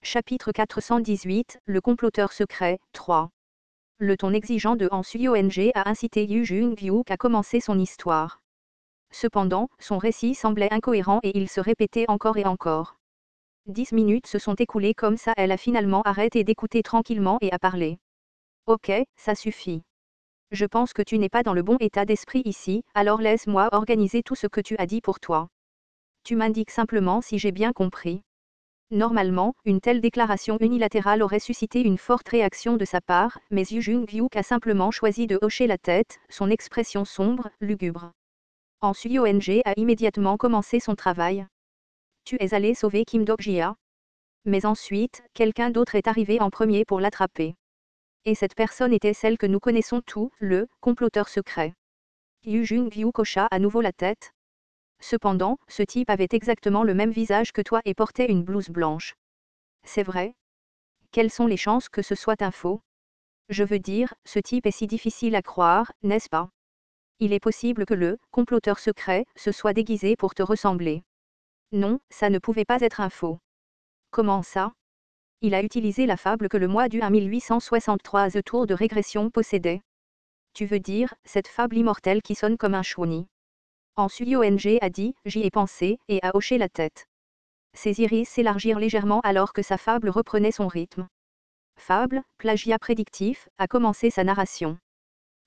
Chapitre 418, le comploteur secret, 3. Le ton exigeant de Han Suyong a incité Yu Jung-hyuk à commencer son histoire. Cependant, son récit semblait incohérent et il se répétait encore et encore. 10 minutes se sont écoulées comme ça, elle a finalement arrêté d'écouter tranquillement et a parlé. Ok, ça suffit. Je pense que tu n'es pas dans le bon état d'esprit ici, alors laisse-moi organiser tout ce que tu as dit pour toi. Tu m'indiques simplement si j'ai bien compris. Normalement, une telle déclaration unilatérale aurait suscité une forte réaction de sa part, mais Yu Jung-hyuk a simplement choisi de hocher la tête, son expression sombre, lugubre. Han Suyong a immédiatement commencé son travail. Tu es allé sauver Kim Dok-jia. Mais ensuite, quelqu'un d'autre est arrivé en premier pour l'attraper. Et cette personne était celle que nous connaissons tous, le comploteur secret. Yu Jung-hyuk hocha à nouveau la tête. Cependant, ce type avait exactement le même visage que toi et portait une blouse blanche. C'est vrai? Quelles sont les chances que ce soit un faux? Je veux dire, ce type est si difficile à croire, n'est-ce pas? Il est possible que le comploteur secret se soit déguisé pour te ressembler. Non, ça ne pouvait pas être un faux. Comment ça? Il a utilisé la fable que le mois du 1863 The Tour de régression possédait. Tu veux dire, cette fable immortelle qui sonne comme un shouni. Han Suyong a dit, j'y ai pensé, et a hoché la tête. Ses iris s'élargirent légèrement alors que sa fable reprenait son rythme. Fable, plagiat prédictif, a commencé sa narration.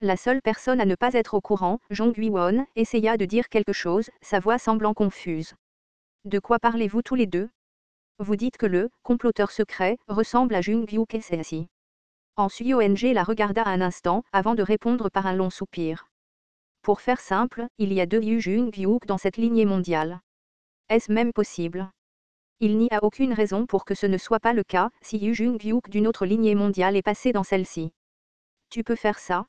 La seule personne à ne pas être au courant, Jong Hui-won, essaya de dire quelque chose, sa voix semblant confuse. De quoi parlez-vous tous les deux? Vous dites que le comploteur secret ressemble à Jung-hyuk et Sesi. Han Suyong la regarda un instant avant de répondre par un long soupir. Pour faire simple, il y a deux Yu Jung-hyuk dans cette lignée mondiale. Est-ce même possible? Il n'y a aucune raison pour que ce ne soit pas le cas si Yu Jung-hyuk d'une autre lignée mondiale est passé dans celle-ci. Tu peux faire ça?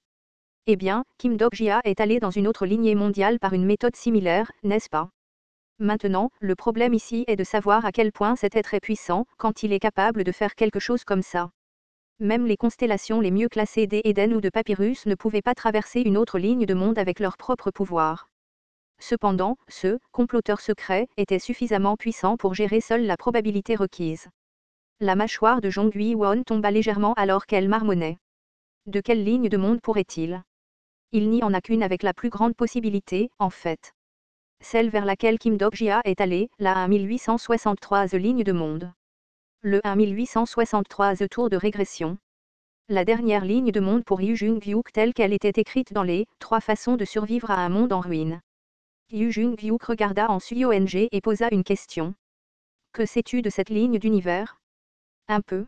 Eh bien, Kim Dok-jia est allé dans une autre lignée mondiale par une méthode similaire, n'est-ce pas? Maintenant, le problème ici est de savoir à quel point cet être est puissant quand il est capable de faire quelque chose comme ça. Même les constellations les mieux classées d'Eden ou de Papyrus ne pouvaient pas traverser une autre ligne de monde avec leur propre pouvoir. Cependant, ce comploteur secret était suffisamment puissant pour gérer seul la probabilité requise. La mâchoire de Jong Hui-won tomba légèrement alors qu'elle marmonnait. De quelle ligne de monde pourrait-il? Il n'y en a qu'une avec la plus grande possibilité, en fait. Celle vers laquelle Kim Dok-jia est allé, la 1863 ligne de monde. Le 1863 tour de régression. La dernière ligne de monde pour Yu Jung-hyuk telle qu'elle était écrite dans les 3 façons de survivre à un monde en ruine. Yu Jung-hyuk regarda Han Suyong et posa une question. Que sais-tu de cette ligne d'univers? Un peu.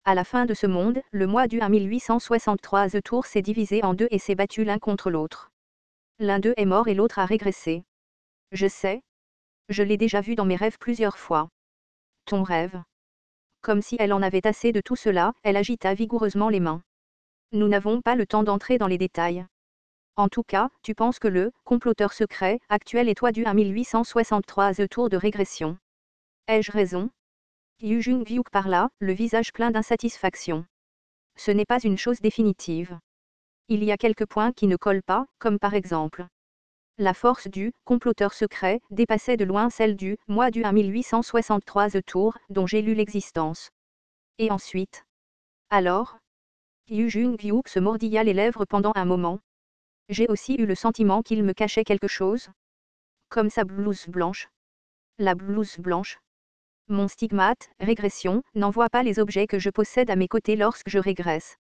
À la fin de ce monde, le mois du 1863 tour s'est divisé en deux et s'est battu l'un contre l'autre. L'un d'eux est mort et l'autre a régressé. Je sais. Je l'ai déjà vu dans mes rêves plusieurs fois. Ton rêve? Comme si elle en avait assez de tout cela, elle agita vigoureusement les mains. Nous n'avons pas le temps d'entrer dans les détails. En tout cas, tu penses que le comploteur secret actuel est toi du 1863 tour de régression. Ai-je raison? Yu Jung-hyuk parla, le visage plein d'insatisfaction. Ce n'est pas une chose définitive. Il y a quelques points qui ne collent pas, comme par exemple. La force du comploteur secret dépassait de loin celle du moi du 1863 tour dont j'ai lu l'existence. Et ensuite? Alors? Yu Jung-hyuk se mordilla les lèvres pendant un moment. J'ai aussi eu le sentiment qu'il me cachait quelque chose. Comme sa blouse blanche. La blouse blanche. Mon stigmate, régression, n'envoie pas les objets que je possède à mes côtés lorsque je régresse.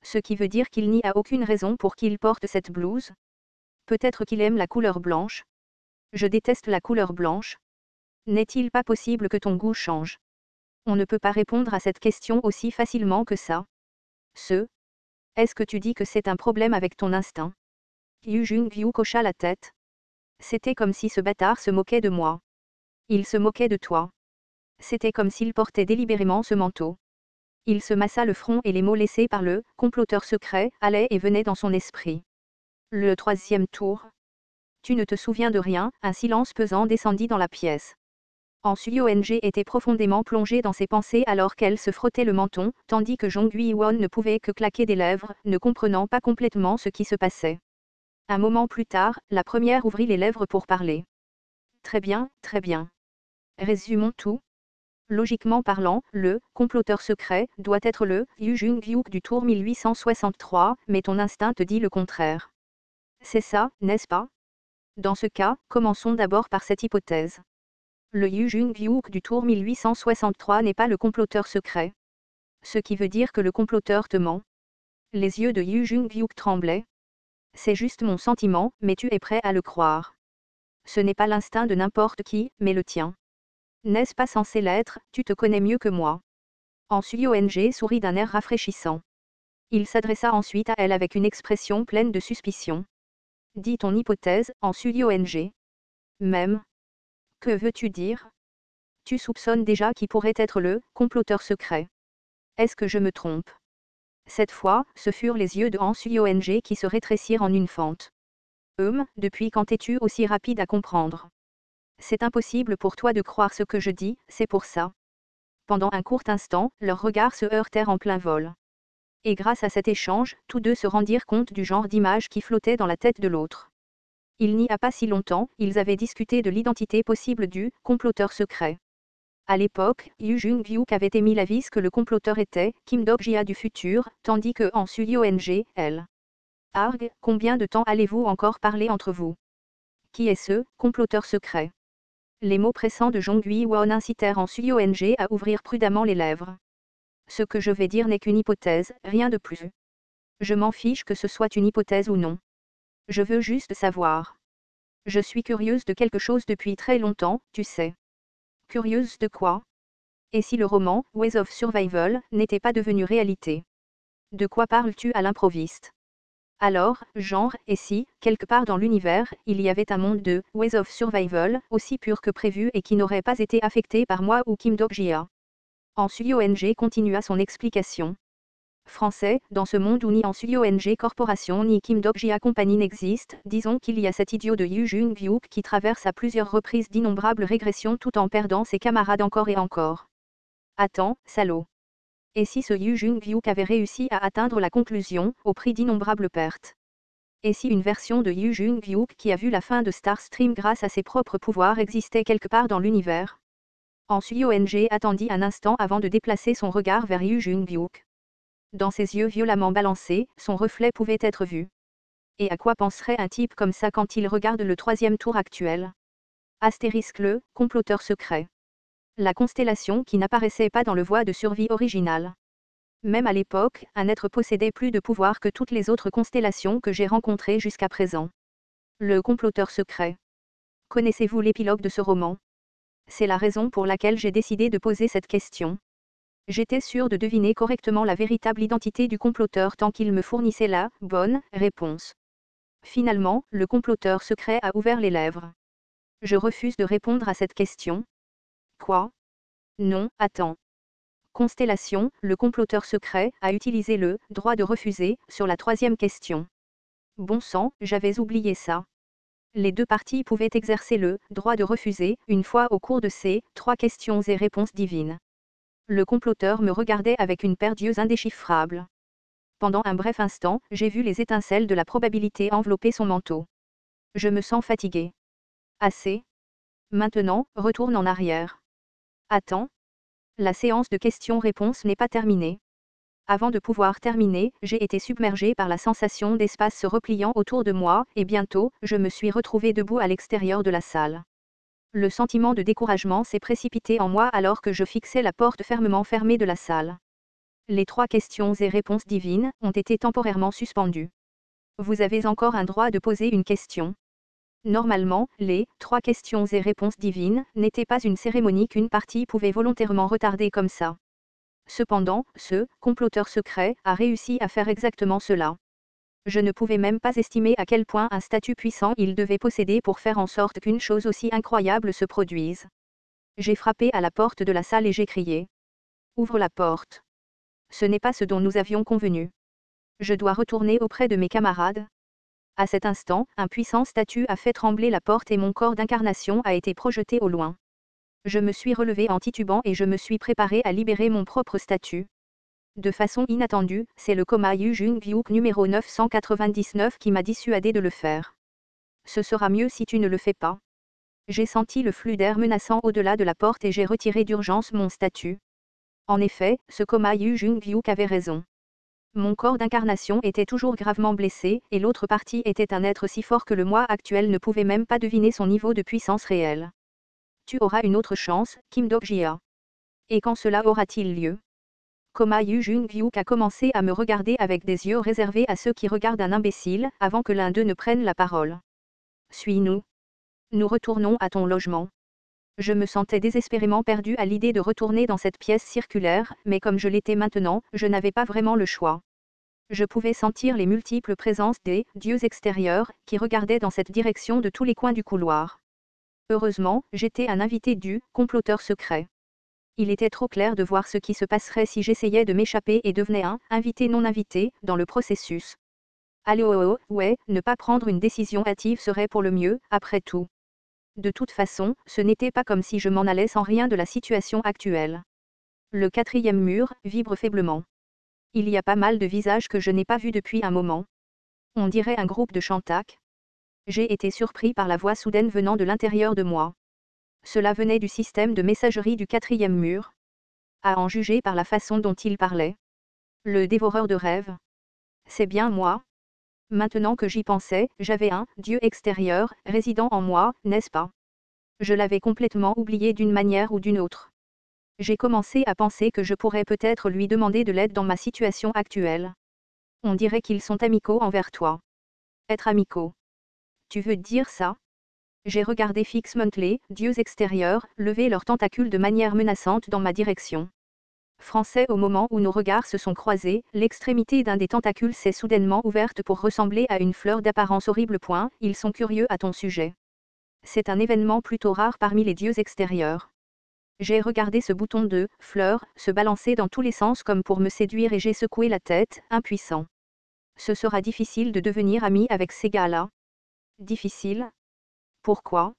Ce qui veut dire qu'il n'y a aucune raison pour qu'il porte cette blouse. Peut-être qu'il aime la couleur blanche. Je déteste la couleur blanche. N'est-il pas possible que ton goût change? On ne peut pas répondre à cette question aussi facilement que ça. Est-ce que tu dis que c'est un problème avec ton instinct? Yu Jung-hyuk hocha la tête. C'était comme si ce bâtard se moquait de moi. Il se moquait de toi. C'était comme s'il portait délibérément ce manteau. Il se massa le front et les mots laissés par le comploteur secret allaient et venaient dans son esprit. Le 3e tour. Tu ne te souviens de rien, un silence pesant descendit dans la pièce. Han Suyong était profondément plongée dans ses pensées alors qu'elle se frottait le menton, tandis que Jong Hui-won ne pouvait que claquer des lèvres, ne comprenant pas complètement ce qui se passait. Un moment plus tard, la première ouvrit les lèvres pour parler. Très bien, très bien. Résumons tout. Logiquement parlant, le comploteur secret doit être le Yu Jung-hyuk du tour 1863, mais ton instinct te dit le contraire. C'est ça, n'est-ce pas? Dans ce cas, commençons d'abord par cette hypothèse. Le Yu Jung-hyuk du tour 1863 n'est pas le comploteur secret. Ce qui veut dire que le comploteur te ment. Les yeux de Yu Jung-hyuk tremblaient. C'est juste mon sentiment, mais tu es prêt à le croire. Ce n'est pas l'instinct de n'importe qui, mais le tien. N'est-ce pas censé l'être? Tu te connais mieux que moi. En Suyong sourit d'un air rafraîchissant. Il s'adressa ensuite à elle avec une expression pleine de suspicion. Dis ton hypothèse, en Suyong. Même. Que veux-tu dire? Tu soupçonnes déjà qui pourrait être le comploteur secret. Est-ce que je me trompe? Cette fois, ce furent les yeux de Han Suyong qui se rétrécirent en une fente. Depuis quand es-tu aussi rapide à comprendre? C'est impossible pour toi de croire ce que je dis, c'est pour ça. Pendant un court instant, leurs regards se heurtèrent en plein vol. Et grâce à cet échange, tous deux se rendirent compte du genre d'image qui flottait dans la tête de l'autre. Il n'y a pas si longtemps, ils avaient discuté de l'identité possible du comploteur secret. À l'époque, Yu Jung-hyuk avait émis l'avis que le comploteur était Kim Dok-jia du futur, tandis que en Suyong, elle. Arg, combien de temps allez-vous encore parler entre vous? Qui est ce comploteur secret? Les mots pressants de Jong Hui-won incitèrent en Suyong à ouvrir prudemment les lèvres. Ce que je vais dire n'est qu'une hypothèse, rien de plus. Je m'en fiche que ce soit une hypothèse ou non. Je veux juste savoir. Je suis curieuse de quelque chose depuis très longtemps, tu sais. Curieuse de quoi? Et si le roman, Ways of Survival, n'était pas devenu réalité? De quoi parles-tu à l'improviste? Alors, genre, et si, quelque part dans l'univers, il y avait un monde de Ways of Survival, aussi pur que prévu et qui n'aurait pas été affecté par moi ou Kim Dok-jia. En Suyong continua son explication. Français, dans ce monde où ni en Suyong Corporation ni Kim Dok-jia Company n'existe, disons qu'il y a cet idiot de Yu Jung-hyuk qui traverse à plusieurs reprises d'innombrables régressions tout en perdant ses camarades encore et encore. Attends, salaud. Et si ce Yu Jung-hyuk avait réussi à atteindre la conclusion, au prix d'innombrables pertes? Et si une version de Yu Jung-hyuk qui a vu la fin de Starstream grâce à ses propres pouvoirs existait quelque part dans l'univers? En Suyong attendit un instant avant de déplacer son regard vers Yu Jung-hyuk. Dans ses yeux violemment balancés, son reflet pouvait être vu. Et à quoi penserait un type comme ça quand il regarde le troisième tour actuel? Astérisque le comploteur secret. La constellation qui n'apparaissait pas dans le voie de survie original. Même à l'époque, un être possédait plus de pouvoir que toutes les autres constellations que j'ai rencontrées jusqu'à présent. Le comploteur secret. Connaissez-vous l'épilogue de ce roman? C'est la raison pour laquelle j'ai décidé de poser cette question. J'étais sûr de deviner correctement la véritable identité du comploteur tant qu'il me fournissait la bonne réponse. Finalement, le comploteur secret a ouvert les lèvres. Je refuse de répondre à cette question. Quoi? Non, attends. Constellation, le comploteur secret a utilisé le droit de refuser sur la troisième question. Bon sang, j'avais oublié ça. Les deux parties pouvaient exercer le droit de refuser une fois au cours de ces 3 questions et réponses divines. Le comploteur me regardait avec une paire d'yeux indéchiffrables. Pendant un bref instant, j'ai vu les étincelles de la probabilité envelopper son manteau. Je me sens fatigué. Assez. Maintenant, retourne en arrière. Attends. La séance de questions-réponses n'est pas terminée. Avant de pouvoir terminer, j'ai été submergé par la sensation d'espace se repliant autour de moi, et bientôt, je me suis retrouvé debout à l'extérieur de la salle. Le sentiment de découragement s'est précipité en moi alors que je fixais la porte fermement fermée de la salle. Les 3 questions et réponses divines ont été temporairement suspendues. Vous avez encore un droit de poser une question. Normalement, les 3 questions et réponses divines n'étaient pas une cérémonie qu'une partie pouvait volontairement retarder comme ça. Cependant, ce comploteur secret a réussi à faire exactement cela. Je ne pouvais même pas estimer à quel point un statut puissant il devait posséder pour faire en sorte qu'une chose aussi incroyable se produise. J'ai frappé à la porte de la salle et j'ai crié. Ouvre la porte. Ce n'est pas ce dont nous avions convenu. Je dois retourner auprès de mes camarades. À cet instant, un puissant statut a fait trembler la porte et mon corps d'incarnation a été projeté au loin. Je me suis relevé en titubant et je me suis préparé à libérer mon propre statut. De façon inattendue, c'est le coma Yu Jung-hyuk numéro 999 qui m'a dissuadé de le faire. Ce sera mieux si tu ne le fais pas. J'ai senti le flux d'air menaçant au-delà de la porte et j'ai retiré d'urgence mon statut. En effet, ce coma Yu Jung-hyuk avait raison. Mon corps d'incarnation était toujours gravement blessé, et l'autre partie était un être si fort que le moi actuel ne pouvait même pas deviner son niveau de puissance réelle. Tu auras une autre chance, Kim Dok-jia. Et quand cela aura-t-il lieu? Coma Yu Jung-hyuk a commencé à me regarder avec des yeux réservés à ceux qui regardent un imbécile, avant que l'un d'eux ne prenne la parole. Suis-nous. Nous retournons à ton logement. Je me sentais désespérément perdu à l'idée de retourner dans cette pièce circulaire, mais comme je l'étais maintenant, je n'avais pas vraiment le choix. Je pouvais sentir les multiples présences des dieux extérieurs, qui regardaient dans cette direction de tous les coins du couloir. Heureusement, j'étais un invité du comploteur secret. Il était trop clair de voir ce qui se passerait si j'essayais de m'échapper et devenais un invité non invité dans le processus. Allez ouais, ne pas prendre une décision hâtive serait pour le mieux, après tout. De toute façon, ce n'était pas comme si je m'en allais sans rien de la situation actuelle. Le quatrième mur vibre faiblement. Il y a pas mal de visages que je n'ai pas vus depuis un moment. On dirait un groupe de chantac. J'ai été surpris par la voix soudaine venant de l'intérieur de moi. Cela venait du système de messagerie du quatrième mur. À en juger par la façon dont il parlait. Le dévoreur de rêves. C'est bien moi. Maintenant que j'y pensais, j'avais un Dieu extérieur résidant en moi, n'est-ce pas? Je l'avais complètement oublié d'une manière ou d'une autre. J'ai commencé à penser que je pourrais peut-être lui demander de l'aide dans ma situation actuelle. On dirait qu'ils sont amicaux envers toi. Être amicaux. Tu veux dire ça? J'ai regardé fixement les dieux extérieurs lever leurs tentacules de manière menaçante dans ma direction. Français, au moment où nos regards se sont croisés, l'extrémité d'un des tentacules s'est soudainement ouverte pour ressembler à une fleur d'apparence horrible. Ils sont curieux à ton sujet. C'est un événement plutôt rare parmi les dieux extérieurs. J'ai regardé ce bouton de fleur se balancer dans tous les sens comme pour me séduire et j'ai secoué la tête, impuissant. Ce sera difficile de devenir ami avec ces gars-là. Difficile? Pourquoi?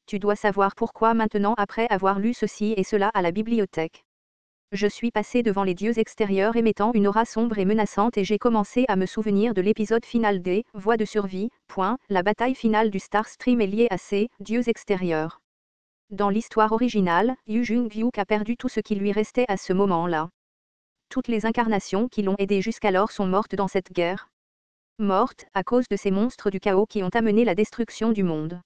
Tu dois savoir pourquoi maintenant après avoir lu ceci et cela à la bibliothèque. Je suis passé devant les dieux extérieurs émettant une aura sombre et menaçante et j'ai commencé à me souvenir de l'épisode final des Voies de survie. La bataille finale du Star Stream est liée à ces dieux extérieurs. Dans l'histoire originale, Yu Jung-hyuk a perdu tout ce qui lui restait à ce moment-là. Toutes les incarnations qui l'ont aidé jusqu'alors sont mortes dans cette guerre. Mortes à cause de ces monstres du chaos qui ont amené la destruction du monde.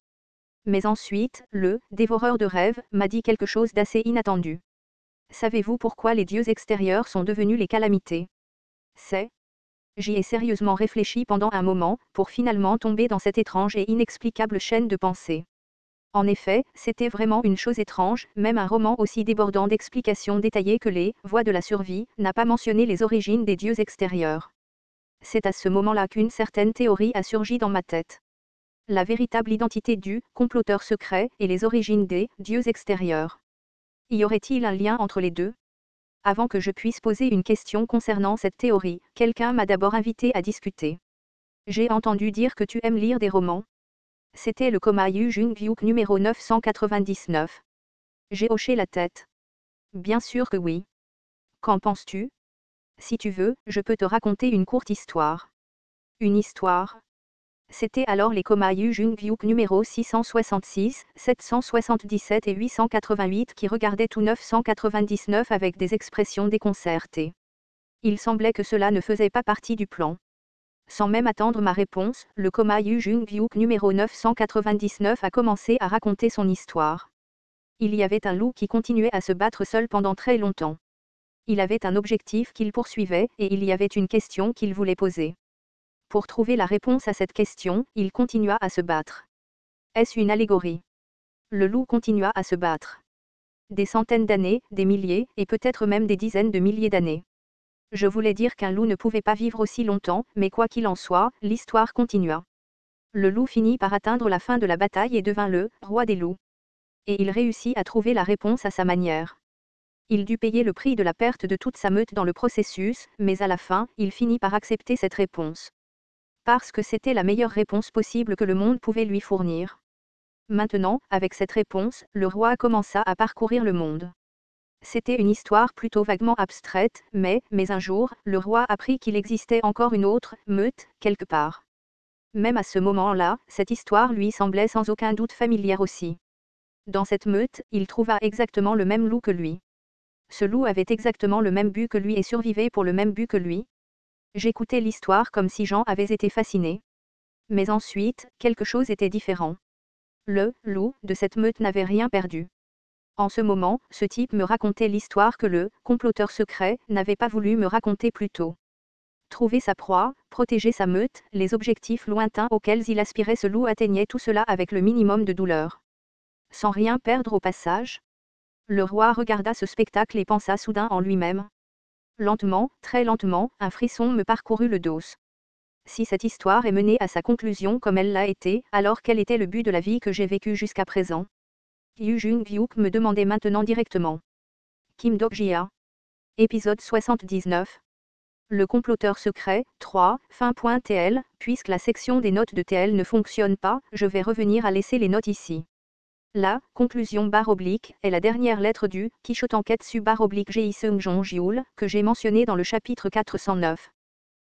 Mais ensuite, le dévoreur de rêves m'a dit quelque chose d'assez inattendu. Savez-vous pourquoi les dieux extérieurs sont devenus les calamités? J'y ai sérieusement réfléchi pendant un moment, pour finalement tomber dans cette étrange et inexplicable chaîne de pensée. En effet, c'était vraiment une chose étrange, même un roman aussi débordant d'explications détaillées que les Voies de la survie n'a pas mentionné les origines des dieux extérieurs. C'est à ce moment-là qu'une certaine théorie a surgi dans ma tête. La véritable identité du comploteur secret et les origines des dieux extérieurs. Y aurait-il un lien entre les deux? Avant que je puisse poser une question concernant cette théorie, quelqu'un m'a d'abord invité à discuter. J'ai entendu dire que tu aimes lire des romans. C'était le coma Yu Jung-hyuk numéro 999. J'ai hoché la tête. Bien sûr que oui. Qu'en penses-tu? Si tu veux, je peux te raconter une courte histoire. Une histoire? C'était alors les comas Yu Jung-hyuk numéro 666, 777 et 888 qui regardaient tout 999 avec des expressions déconcertées. Il semblait que cela ne faisait pas partie du plan. Sans même attendre ma réponse, le coma Yu Jung-hyuk numéro 999 a commencé à raconter son histoire. Il y avait un loup qui continuait à se battre seul pendant très longtemps. Il avait un objectif qu'il poursuivait et il y avait une question qu'il voulait poser. Pour trouver la réponse à cette question, il continua à se battre. Est-ce une allégorie? Le loup continua à se battre. Des centaines d'années, des milliers, et peut-être même des dizaines de milliers d'années. Je voulais dire qu'un loup ne pouvait pas vivre aussi longtemps, mais quoi qu'il en soit, l'histoire continua. Le loup finit par atteindre la fin de la bataille et devint le roi des loups. Et il réussit à trouver la réponse à sa manière. Il dut payer le prix de la perte de toute sa meute dans le processus, mais à la fin, il finit par accepter cette réponse. Parce que c'était la meilleure réponse possible que le monde pouvait lui fournir. Maintenant, avec cette réponse, le roi commença à parcourir le monde. C'était une histoire plutôt vaguement abstraite, mais un jour, le roi apprit qu'il existait encore une autre meute, quelque part. Même à ce moment-là, cette histoire lui semblait sans aucun doute familière aussi. Dans cette meute, il trouva exactement le même loup que lui. Ce loup avait exactement le même but que lui et survivait pour le même but que lui. J'écoutais l'histoire comme si Jean avait été fasciné. Mais ensuite, quelque chose était différent. Le loup de cette meute n'avait rien perdu. En ce moment, ce type me racontait l'histoire que le comploteur secret n'avait pas voulu me raconter plus tôt. Trouver sa proie, protéger sa meute, les objectifs lointains auxquels il aspirait, ce loup atteignait tout cela avec le minimum de douleur. Sans rien perdre au passage. Le roi regarda ce spectacle et pensa soudain en lui-même. Lentement, très lentement, un frisson me parcourut le dos. Si cette histoire est menée à sa conclusion comme elle l'a été, alors quel était le but de la vie que j'ai vécue jusqu'à présent? Yu Jung-hyuk me demandait maintenant directement. Kim Dok-jia. Épisode 79. Le comploteur secret, 3, fin.tl, puisque la section des notes de TL ne fonctionne pas, je vais revenir à laisser les notes ici. La conclusion // est la dernière lettre du Quichotte Anketsu // Gi Seung Jong Jiul, que j'ai mentionné dans le chapitre 409.